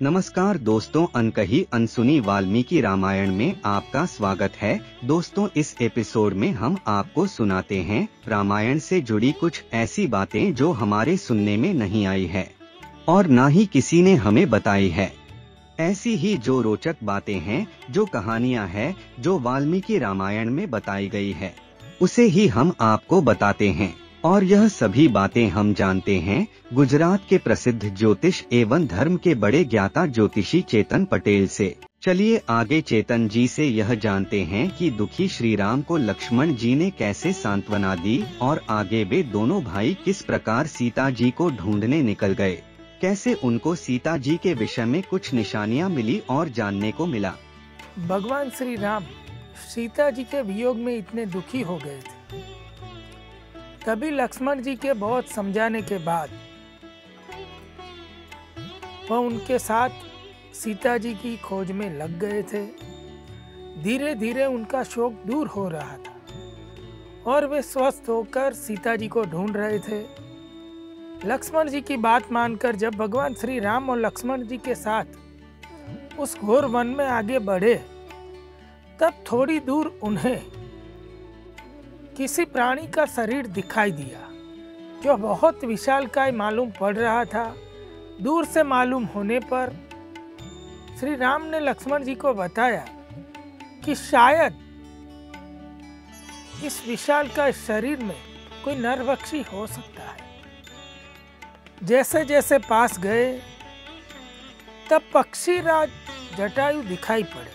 नमस्कार दोस्तों, अनकही अनसुनी वाल्मीकि रामायण में आपका स्वागत है। दोस्तों, इस एपिसोड में हम आपको सुनाते हैं रामायण से जुड़ी कुछ ऐसी बातें जो हमारे सुनने में नहीं आई है और ना ही किसी ने हमें बताई है। ऐसी ही जो रोचक बातें हैं, जो कहानियां हैं, जो वाल्मीकि रामायण में बताई गई है, उसे ही हम आपको बताते हैं। और यह सभी बातें हम जानते हैं गुजरात के प्रसिद्ध ज्योतिष एवं धर्म के बड़े ज्ञाता ज्योतिषी चेतन पटेल से। चलिए आगे चेतन जी से यह जानते हैं कि दुखी श्री राम को लक्ष्मण जी ने कैसे सांत्वना दी और आगे वे दोनों भाई किस प्रकार सीता जी को ढूंढने निकल गए, कैसे उनको सीता जी के विषय में कुछ निशानियां मिली और जानने को मिला। भगवान श्री राम सीता जी के वियोग में इतने दुखी हो गए थे। तभी लक्ष्मण जी के बहुत समझाने के बाद वह उनके साथ सीता जी की खोज में लग गए थे। धीरे धीरे उनका शोक दूर हो रहा था और वे स्वस्थ होकर सीता जी को ढूंढ रहे थे। लक्ष्मण जी की बात मानकर जब भगवान श्री राम और लक्ष्मण जी के साथ उस घोर वन में आगे बढ़े, तब थोड़ी दूर उन्हें किसी प्राणी का शरीर दिखाई दिया जो बहुत विशालकाय मालूम पड़ रहा था। दूर से मालूम होने पर श्री राम ने लक्ष्मण जी को बताया कि शायद इस विशालकाय शरीर में कोई नरभक्षी हो सकता है। जैसे जैसे पास गए तब पक्षीराज जटायु दिखाई पड़े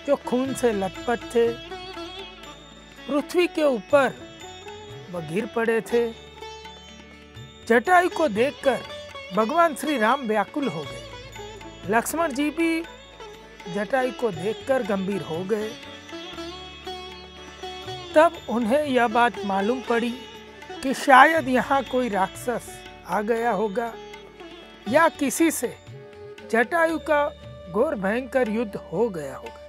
जो खून से लथपथ थे। पृथ्वी के ऊपर वह गिर पड़े थे। जटायु को देखकर भगवान श्री राम व्याकुल हो गए। लक्ष्मण जी भी जटायु को देखकर गंभीर हो गए। तब उन्हें यह बात मालूम पड़ी कि शायद यहाँ कोई राक्षस आ गया होगा या किसी से जटायु का घोर भयंकर युद्ध हो गया होगा।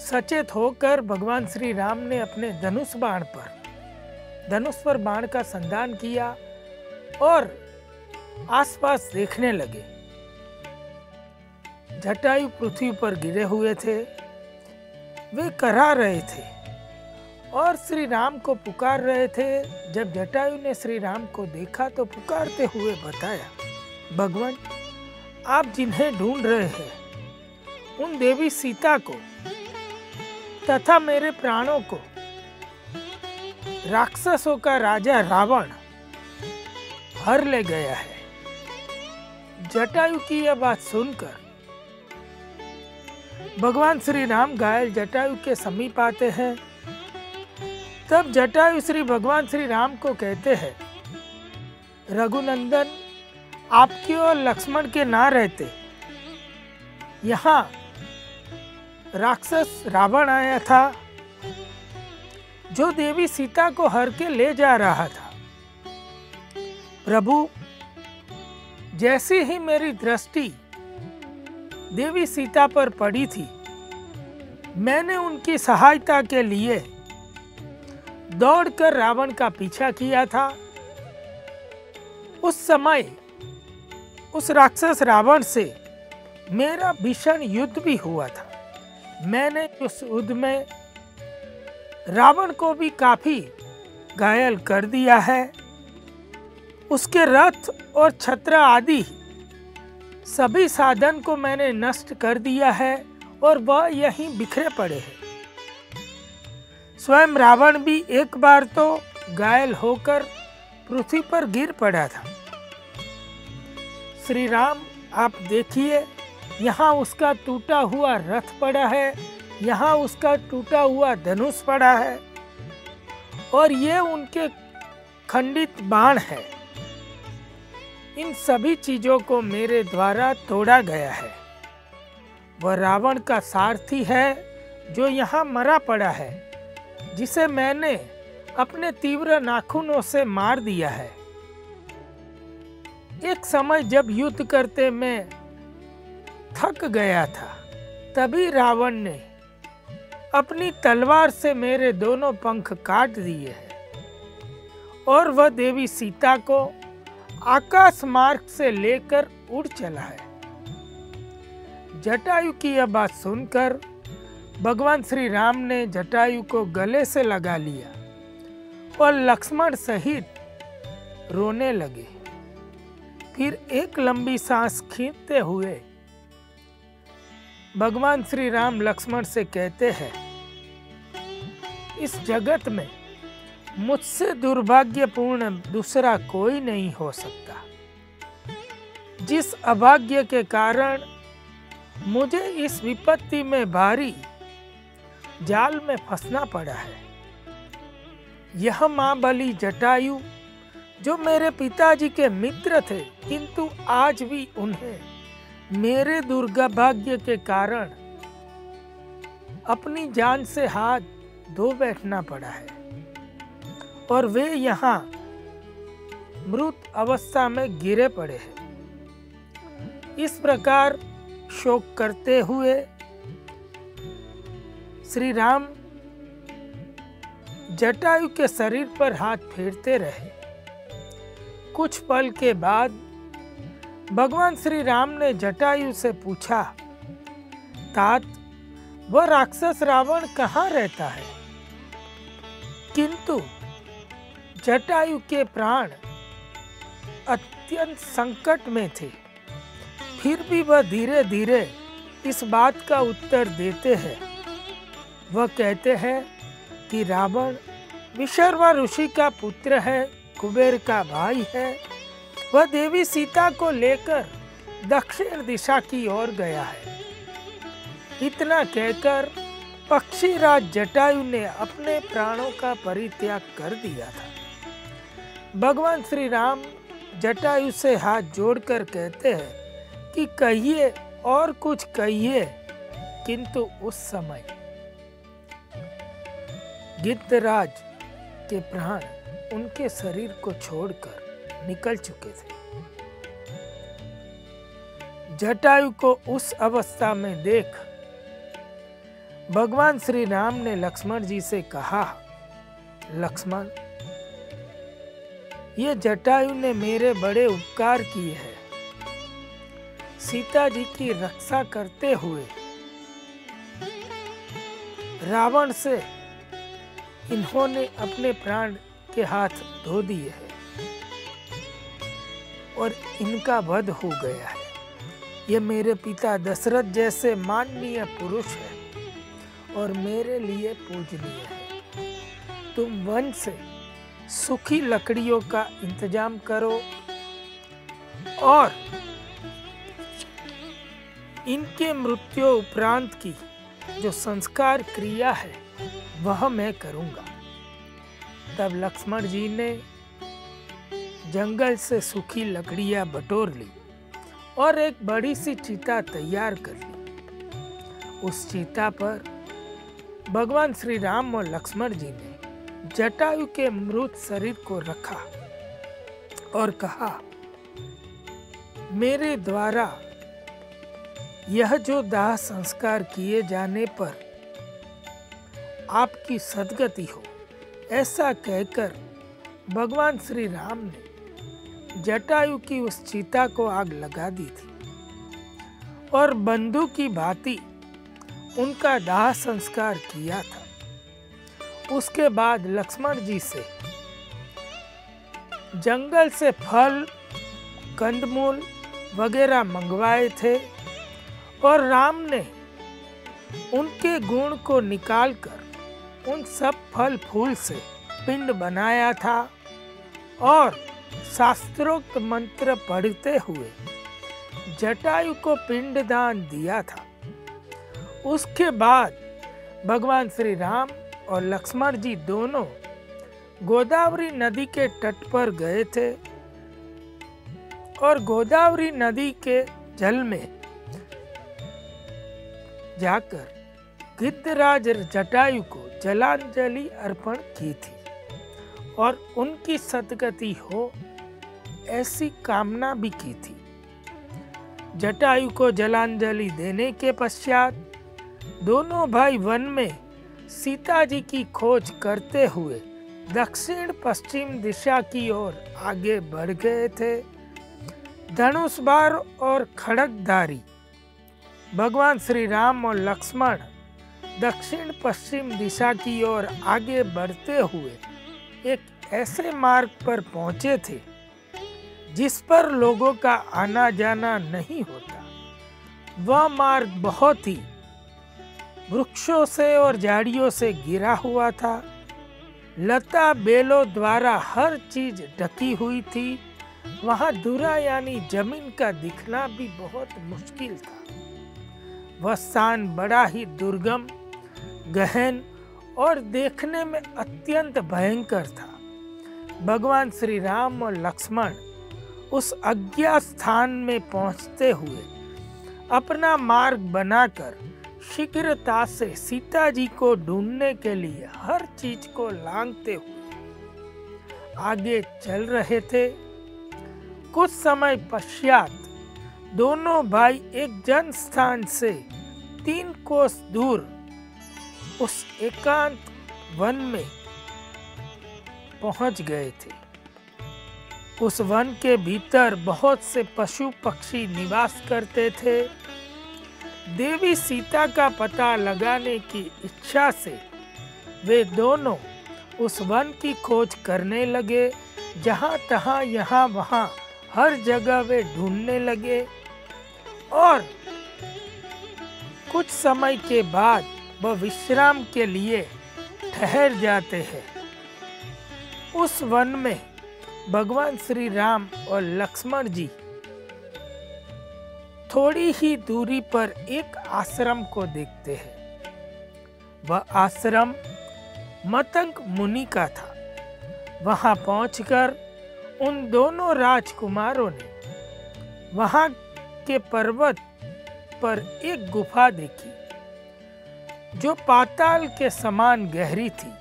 सचेत होकर भगवान श्री राम ने अपने धनुष पर बाण का संधान किया और आसपास देखने लगे। जटायु पृथ्वी पर गिरे हुए थे। वे कराह रहे थे और श्री राम को पुकार रहे थे। जब जटायु ने श्री राम को देखा तो पुकारते हुए बताया, भगवान, आप जिन्हें ढूंढ रहे हैं उन देवी सीता को तथा मेरे प्राणों को राक्षसों का राजा रावण हर ले गया है। जटायु की यह बात सुनकर भगवान श्री राम घायल जटायु के समीप आते हैं। तब जटायु श्री भगवान श्री राम को कहते हैं, रघुनंदन, आपके और लक्ष्मण के ना रहते यहाँ राक्षस रावण आया था जो देवी सीता को हर के ले जा रहा था। प्रभु, जैसी ही मेरी दृष्टि देवी सीता पर पड़ी थी, मैंने उनकी सहायता के लिए दौड़कर रावण का पीछा किया था। उस समय उस राक्षस रावण से मेरा भीषण युद्ध भी हुआ था। मैंने उस युद्ध में रावण को भी काफी घायल कर दिया है। उसके रथ और छत्र आदि सभी साधन को मैंने नष्ट कर दिया है और वह यहीं बिखरे पड़े हैं। स्वयं रावण भी एक बार तो घायल होकर पृथ्वी पर गिर पड़ा था। श्री राम, आप देखिए, यहाँ उसका टूटा हुआ रथ पड़ा है, यहाँ उसका टूटा हुआ धनुष पड़ा है और ये उनके खंडित बाण है। इन सभी चीजों को मेरे द्वारा तोड़ा गया है। वह रावण का सारथी है जो यहाँ मरा पड़ा है, जिसे मैंने अपने तीव्र नाखूनों से मार दिया है। एक समय जब युद्ध करते मैं थक गया था, तभी रावण ने अपनी तलवार से मेरे दोनों पंख काट दिए हैं और वह देवी सीता को आकाश मार्ग से लेकर उड़ चला है। जटायु की यह बात सुनकर भगवान श्री राम ने जटायु को गले से लगा लिया और लक्ष्मण सहित रोने लगे। फिर एक लंबी सांस खींचते हुए भगवान श्री राम लक्ष्मण से कहते हैं, इस जगत में मुझसे दुर्भाग्यपूर्ण दूसरा कोई नहीं हो सकता। जिस अभाग्य के कारण मुझे इस विपत्ति में भारी जाल में फंसना पड़ा है, यह महाबली जटायु जो मेरे पिताजी के मित्र थे, किंतु आज भी उन्हें मेरे दुर्भाग्य के कारण अपनी जान से हाथ धो बैठना पड़ा है और वे यहाँ मृत अवस्था में गिरे पड़े हैं। इस प्रकार शोक करते हुए श्री राम जटायु के शरीर पर हाथ फेरते रहे। कुछ पल के बाद भगवान श्री राम ने जटायु से पूछा, तात, वह राक्षस रावण कहाँ रहता है? किंतु जटायु के प्राण अत्यंत संकट में थे। फिर भी वह धीरे धीरे इस बात का उत्तर देते हैं। वह कहते हैं कि रावण विशर्वा ऋषि का पुत्र है, कुबेर का भाई है। वह देवी सीता को लेकर दक्षिण दिशा की ओर गया है। इतना कहकर पक्षीराज जटायु ने अपने प्राणों का परित्याग कर दिया था। भगवान श्री राम जटायु से हाथ जोड़कर कहते हैं कि कहिए और कुछ कहिए, किंतु उस समय गिद्धराज के प्राण उनके शरीर को छोड़कर निकल चुके थे। जटायु को उस अवस्था में देख भगवान श्री राम ने लक्ष्मण जी से कहा, लक्ष्मण, ये जटायु ने मेरे बड़े उपकार किए हैं। सीता जी की रक्षा करते हुए रावण से इन्होंने अपने प्राण के हाथ धो दिए हैं और इनका वध हो गया है। ये मेरे पिता दशरथ जैसे माननीय पुरुष है और मेरे लिए पूजनीय है। तुम वन से सूखी लकड़ियों का इंतजाम करो और इनके मृत्यु उपरांत की जो संस्कार क्रिया है वह मैं करूंगा। तब लक्ष्मण जी ने जंगल से सूखी लकड़ियां बटोर ली और एक बड़ी सी चीता तैयार कर ली। उस चीता पर भगवान श्री राम और लक्ष्मण जी ने जटायु के मृत शरीर को रखा और कहा, मेरे द्वारा यह जो दाह संस्कार किए जाने पर आपकी सद्गति हो, ऐसा कहकर भगवान श्री राम ने जटायु की उस चीता को आग लगा दी थी और बंधु की भांति उनका दाह संस्कार किया था। उसके बाद लक्ष्मण जी से जंगल से फल, कंदमूल वगैरह मंगवाए थे और राम ने उनके गुण को निकालकर उन सब फल फूल से पिंड बनाया था और शास्त्रोक्त मंत्र पढ़ते हुए जटायु को पिंडदान दिया था। उसके बाद भगवान श्री राम और लक्ष्मण जी दोनों गोदावरी नदी के तट पर गए थे और गोदावरी नदी के जल में जाकर गिद्धराज जटायु को जलांजलि अर्पण की थी और उनकी सद्गति हो ऐसी कामना भी की थी। जटायु को जलांजलि देने के पश्चात दोनों भाई वन में सीता जी की खोज करते हुए दक्षिण पश्चिम दिशा की ओर आगे बढ़ गए थे। धनुषबाण और खड्गधारी भगवान श्री राम और लक्ष्मण दक्षिण पश्चिम दिशा की ओर आगे बढ़ते हुए एक ऐसे मार्ग पर पहुंचे थे जिस पर लोगों का आना जाना नहीं होता। वह मार्ग बहुत ही वृक्षों से और झाड़ियों से घिरा हुआ था। लता बेलों द्वारा हर चीज ढकी हुई थी। वहां धुरा यानी जमीन का दिखना भी बहुत मुश्किल था। वह स्थान बड़ा ही दुर्गम, गहन और देखने में अत्यंत भयंकर था। भगवान श्री राम और लक्ष्मण उस अज्ञात स्थान में पहुंचते हुए अपना मार्ग बनाकर शीघ्रता से सीता जी को ढूंढने के लिए हर चीज को लांघते हुए आगे चल रहे थे। कुछ समय पश्चात दोनों भाई एक जन स्थान से 3 कोस दूर उस एकांत वन में पहुंच गए थे। उस वन के भीतर बहुत से पशु पक्षी निवास करते थे। देवी सीता का पता लगाने की इच्छा से वे दोनों उस वन की खोज करने लगे। जहां तहां यहाँ वहां हर जगह वे ढूंढने लगे और कुछ समय के बाद वह विश्राम के लिए ठहर जाते हैं। उस वन में भगवान श्री राम और लक्ष्मण जी थोड़ी ही दूरी पर एक आश्रम को देखते हैं। वह आश्रम मतंग मुनि का था। वहां पहुंचकर उन दोनों राजकुमारों ने वहां के पर्वत पर एक गुफा देखी जो पाताल के समान गहरी थी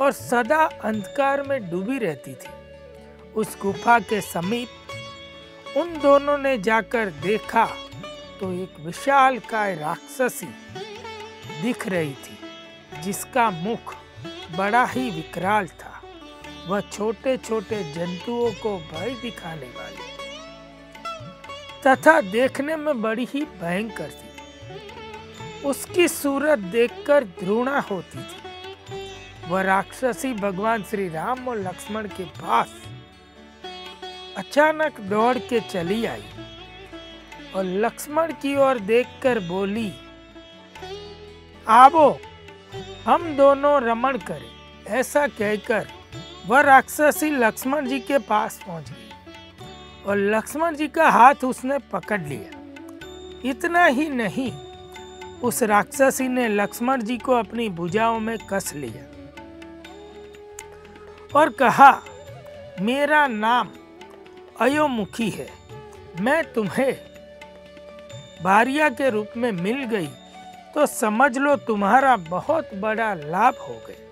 और सदा अंधकार में डूबी रहती थी। उस गुफा के समीप उन दोनों ने जाकर देखा तो एक विशालकाय राक्षसी दिख रही थी जिसका मुख बड़ा ही विकराल था। वह छोटे छोटे जंतुओं को भय दिखाने वाली तथा देखने में बड़ी ही भयंकर थी। उसकी सूरत देखकर घृणा होती थी। वह राक्षसी भगवान श्री राम और लक्ष्मण के पास अचानक दौड़ के चली आई और लक्ष्मण की ओर देखकर बोली, आवो हम दोनों रमण करें। ऐसा कहकर वह राक्षसी लक्ष्मण जी के पास पहुंच गई और लक्ष्मण जी का हाथ उसने पकड़ लिया। इतना ही नहीं, उस राक्षसी ने लक्ष्मण जी को अपनी भुजाओं में कस लिया और कहा, मेरा नाम अयोमुखी है। मैं तुम्हें भार्या के रूप में मिल गई तो समझ लो तुम्हारा बहुत बड़ा लाभ हो गया।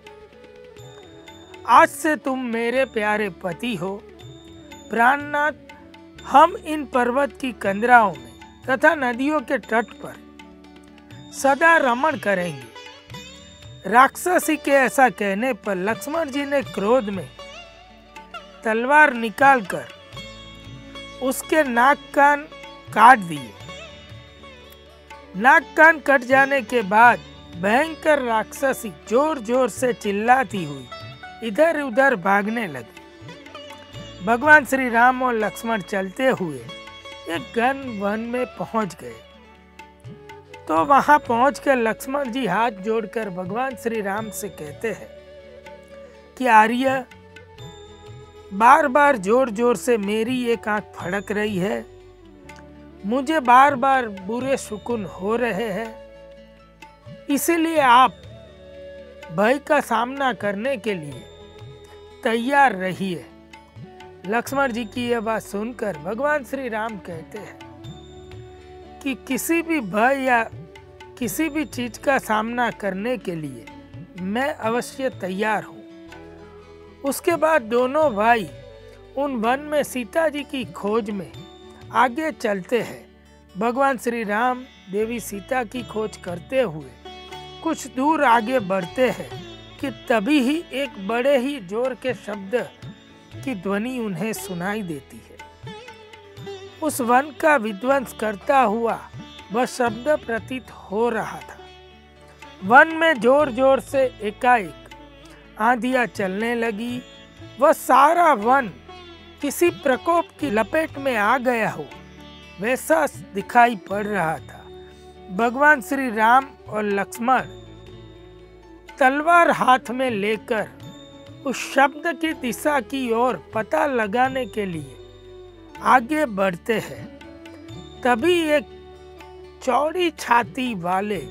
आज से तुम मेरे प्यारे पति हो। प्राणनाथ, हम इन पर्वत की कंदराओं में तथा नदियों के तट पर सदा रमण करेंगे। राक्षसी के ऐसा कहने पर लक्ष्मण जी ने क्रोध में तलवार निकालकर उसके नाक कान काट दिए। नाक कान कट जाने के बाद भयंकर राक्षसी जोर जोर से चिल्लाती हुई इधर उधर भागने लगी। भगवान श्री राम और लक्ष्मण चलते हुए एक घन वन में पहुंच गए। तो वहां पहुंचकर लक्ष्मण जी हाथ जोड़कर भगवान श्री राम से कहते हैं कि आर्य, बार बार जोर जोर से मेरी एक आंख फड़क रही है। मुझे बार बार बुरे शकुन हो रहे हैं। इसीलिए आप भय का सामना करने के लिए तैयार रहिए। लक्ष्मण जी की यह बात सुनकर भगवान श्री राम कहते हैं कि किसी भी भय या किसी भी चीज का सामना करने के लिए मैं अवश्य तैयार हूँ। उसके बाद दोनों भाई उन वन में सीता जी की खोज में आगे चलते हैं। भगवान श्री राम देवी सीता की खोज करते हुए कुछ दूर आगे बढ़ते हैं कि तभी ही एक बड़े ही जोर के शब्द की ध्वनि उन्हें सुनाई देती है उस वन का विध्वंस करता हुआ वह शब्द प्रतीत हो रहा था। वन में जोर जोर से एकाएक आंधियां चलने लगी। वह सारा वन किसी प्रकोप की लपेट में आ गया हो वैसा दिखाई पड़ रहा था। भगवान श्री राम और लक्ष्मण तलवार हाथ में लेकर उस शब्द की दिशा की ओर पता लगाने के लिए आगे बढ़ते हैं। तभी एक चौड़ी छाती वाले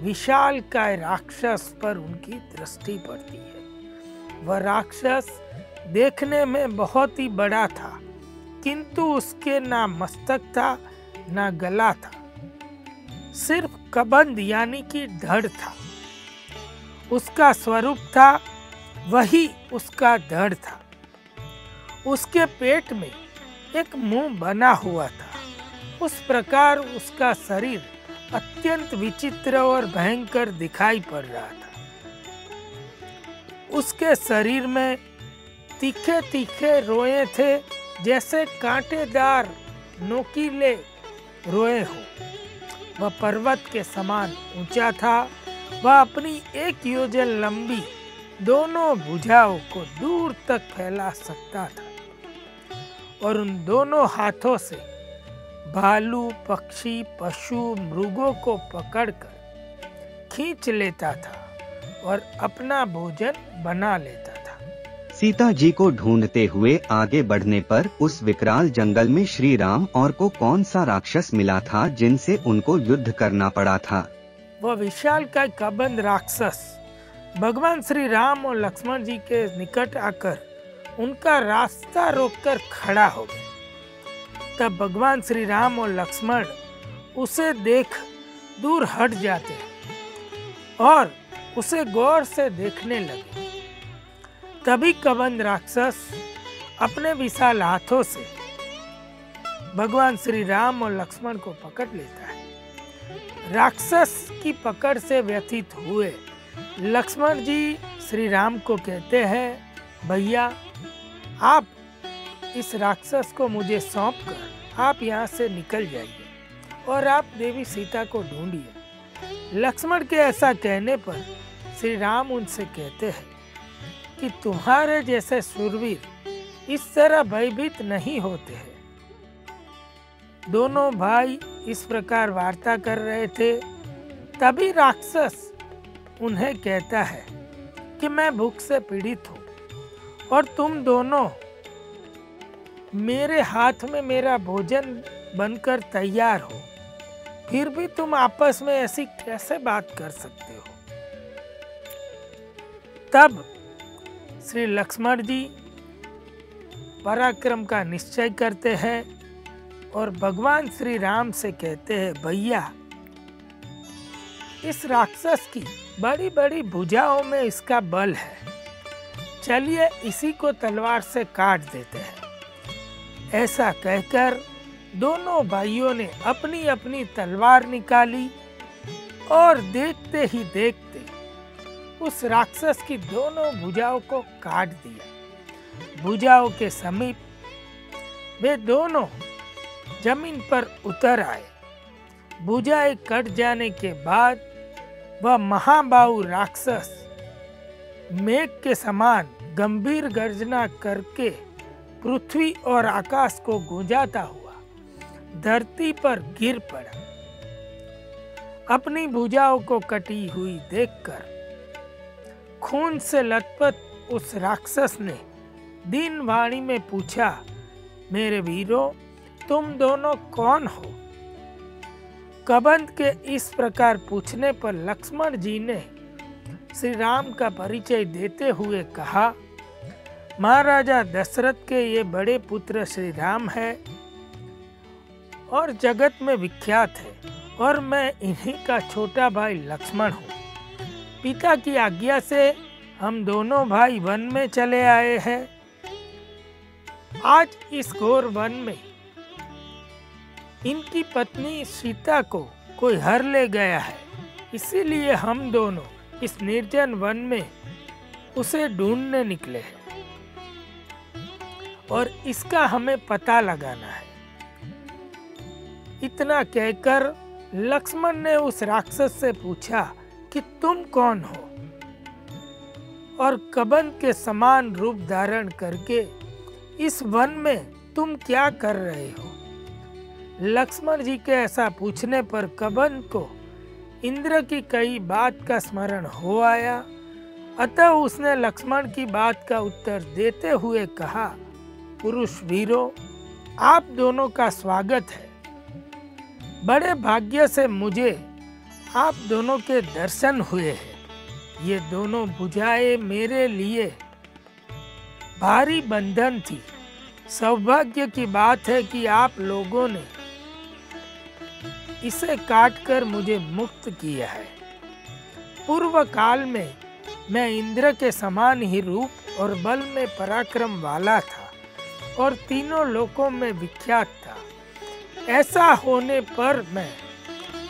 विशालकाय राक्षस पर उनकी दृष्टि पड़ती है। वह राक्षस देखने में बहुत ही बड़ा था, किंतु उसके ना मस्तक था ना गला था, सिर्फ कबंध यानी कि धड़ था। उसका स्वरूप था वही उसका धड़ था। उसके पेट में एक मुंह बना हुआ था। उस प्रकार उसका शरीर अत्यंत विचित्र और भयंकर दिखाई पड़ रहा था। उसके शरीर में तीखे तीखे रोए थे, जैसे कांटेदार नोकीले रोए हो। वह पर्वत के समान ऊंचा था। वह अपनी 1 योजन लंबी दोनों भुजाओं को दूर तक फैला सकता था और उन दोनों हाथों से भालू, पक्षी, पशु, मृगों को पकड़कर खींच लेता था और अपना भोजन बना लेता था। सीता जी को ढूंढते हुए आगे बढ़ने पर उस विकराल जंगल में श्री राम और को कौन सा राक्षस मिला था जिनसे उनको युद्ध करना पड़ा था? वह विशालकाय कबंध राक्षस भगवान श्री राम और लक्ष्मण जी के निकट आकर उनका रास्ता रोककर खड़ा हो गया। तब भगवान श्री राम और लक्ष्मण उसे देख दूर हट जाते हैं और उसे गौर से देखने लगे। तभी कबंध राक्षस अपने विशाल हाथों से भगवान श्री राम और लक्ष्मण को पकड़ लेता है। राक्षस की पकड़ से व्यथित हुए लक्ष्मण जी श्री राम को कहते हैं, भैया आप इस राक्षस को मुझे सौंपकर आप यहाँ से निकल जाइए और आप देवी सीता को ढूंढिए। लक्ष्मण के ऐसा कहने पर श्री राम उनसे कहते हैं कि तुम्हारे जैसे शूरवीर इस तरह भयभीत नहीं होते हैं। दोनों भाई इस प्रकार वार्ता कर रहे थे। तभी राक्षस उन्हें कहता है कि मैं भूख से पीड़ित हूँ और तुम दोनों मेरे हाथ में मेरा भोजन बनकर तैयार हो, फिर भी तुम आपस में ऐसी कैसे बात कर सकते हो? तब श्री लक्ष्मण जी पराक्रम का निश्चय करते हैं और भगवान श्री राम से कहते हैं, भैया इस राक्षस की बड़ी बड़ी भुजाओं में इसका बल है, चलिए इसी को तलवार से काट देते हैं। ऐसा कहकर दोनों भाइयों ने अपनी अपनी तलवार निकाली और देखते ही देखते उस राक्षस की दोनों भुजाओं को काट दिया। भुजाओं के समीप वे दोनों जमीन पर उतर आए। भुजाएं कट जाने के बाद वह महाबाहु राक्षस मेघ के समान गंभीर गर्जना करके पृथ्वी और आकाश को गूंजाता हुआ धरती पर गिर पड़ा। अपनी भुजाओं को कटी हुई देखकर खून से लथपथ उस राक्षस ने दीन वाणी में पूछा, मेरे वीरों तुम दोनों कौन हो? कबंध के इस प्रकार पूछने पर लक्ष्मण जी ने श्री राम का परिचय देते हुए कहा, महाराजा दशरथ के ये बड़े पुत्र श्री राम है और जगत में विख्यात है और मैं इन्हीं का छोटा भाई लक्ष्मण हूँ। पिता की आज्ञा से हम दोनों भाई वन में चले आए हैं। आज इस घोर वन में इनकी पत्नी सीता को कोई हर ले गया है, इसीलिए हम दोनों इस निर्जन वन में उसे ढूंढने निकले हैं और इसका हमें पता लगाना है। इतना कहकर लक्ष्मण ने उस राक्षस से पूछा कि तुम कौन हो और कबंध के समान रूप धारण करके इस वन में तुम क्या कर रहे हो। लक्ष्मण जी के ऐसा पूछने पर कबंध को इंद्र की कई बात का स्मरण हो आया, अतः उसने लक्ष्मण की बात का उत्तर देते हुए कहा, पुरुष वीरों, आप दोनों का स्वागत है। बड़े भाग्य से मुझे आप दोनों के दर्शन हुए हैं। ये दोनों भुजाएं मेरे लिए भारी बंधन थी। सौभाग्य की बात है कि आप लोगों ने इसे काटकर मुझे मुक्त किया है। पूर्व काल में मैं इंद्र के समान ही रूप और बल में पराक्रम वाला था और तीनों लोकों में विख्यात था। ऐसा होने पर मैं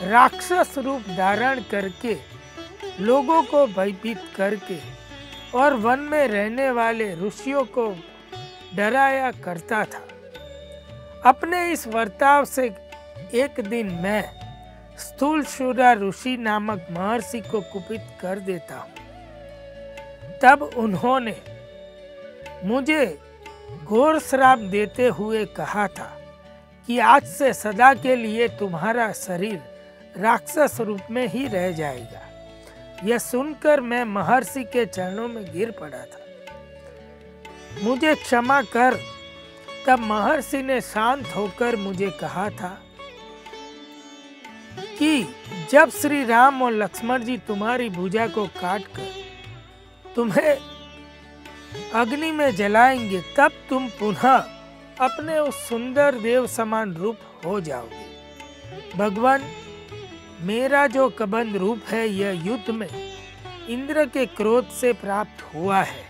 राक्षस रूप धारण करके लोगों को भयभीत करके और वन में रहने वाले ऋषियों को डराया करता था। अपने इस वर्ताव से एक दिन मैं स्थूलशूरा ऋषि नामक महर्षि को कुपित कर देता हूँ। तब उन्होंने मुझे घोर श्राप देते हुए कहा था कि आज से सदा के लिए तुम्हारा शरीर राक्षस रूप में ही रह जाएगा। यह सुनकर मैं महर्षि के चरणों में गिर पड़ा था। मुझे क्षमा कर। तब महर्षि ने शांत होकर मुझे कहा था कि जब श्री राम और लक्ष्मण जी तुम्हारी भुजा को काटकर तुम्हें अग्नि में जलाएंगे, तब तुम पुनः अपने उस सुंदर देव समान रूप हो जाओगे। भगवान, मेरा जो कबंध रूप है यह युद्ध में इंद्र के क्रोध से प्राप्त हुआ है,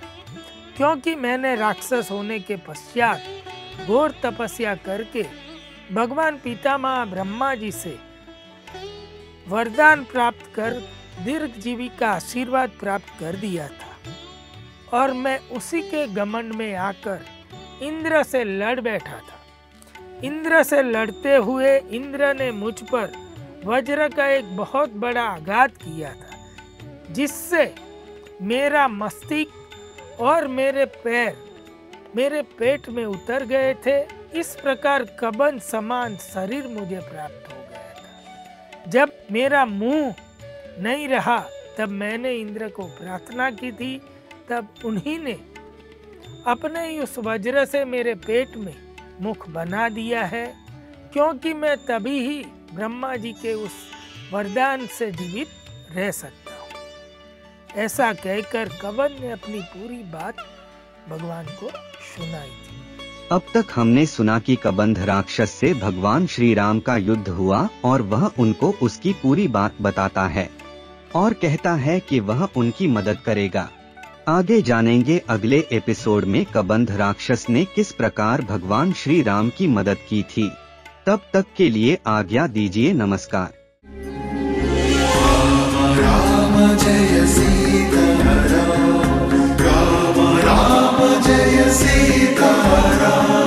क्योंकि मैंने राक्षस होने के पश्चात घोर तपस्या करके भगवान पितामह ब्रह्मा जी से वरदान प्राप्त कर दीर्घजीवी का आशीर्वाद प्राप्त कर दिया था और मैं उसी के घमंड में आकर इंद्र से लड़ बैठा था। इंद्र से लड़ते हुए इंद्र ने मुझ पर वज्र का एक बहुत बड़ा आघात किया था, जिससे मेरा मस्तिष्क और मेरे पैर मेरे पेट में उतर गए थे। इस प्रकार कबंध समान शरीर मुझे प्राप्त हो गया था। जब मेरा मुंह नहीं रहा तब मैंने इंद्र को प्रार्थना की थी। तब उन्हीं ने अपने ही उस वज्र से मेरे पेट में मुख बना दिया है, क्योंकि मैं तभी ही ब्रह्मा जी के उस वरदान से जीवित रह सकता हूँ। ऐसा कहकर कबंध ने अपनी पूरी बात भगवान को सुनाई थी। अब तक हमने सुना कि कबंध राक्षस से भगवान श्री राम का युद्ध हुआ और वह उनको उसकी पूरी बात बताता है और कहता है कि वह उनकी मदद करेगा। आगे जानेंगे अगले एपिसोड में कबंध राक्षस ने किस प्रकार भगवान श्री राम की मदद की थी। तब तक के लिए आज्ञा दीजिए। नमस्कार। राम जय सीता राम, राम राम जय सीता राम।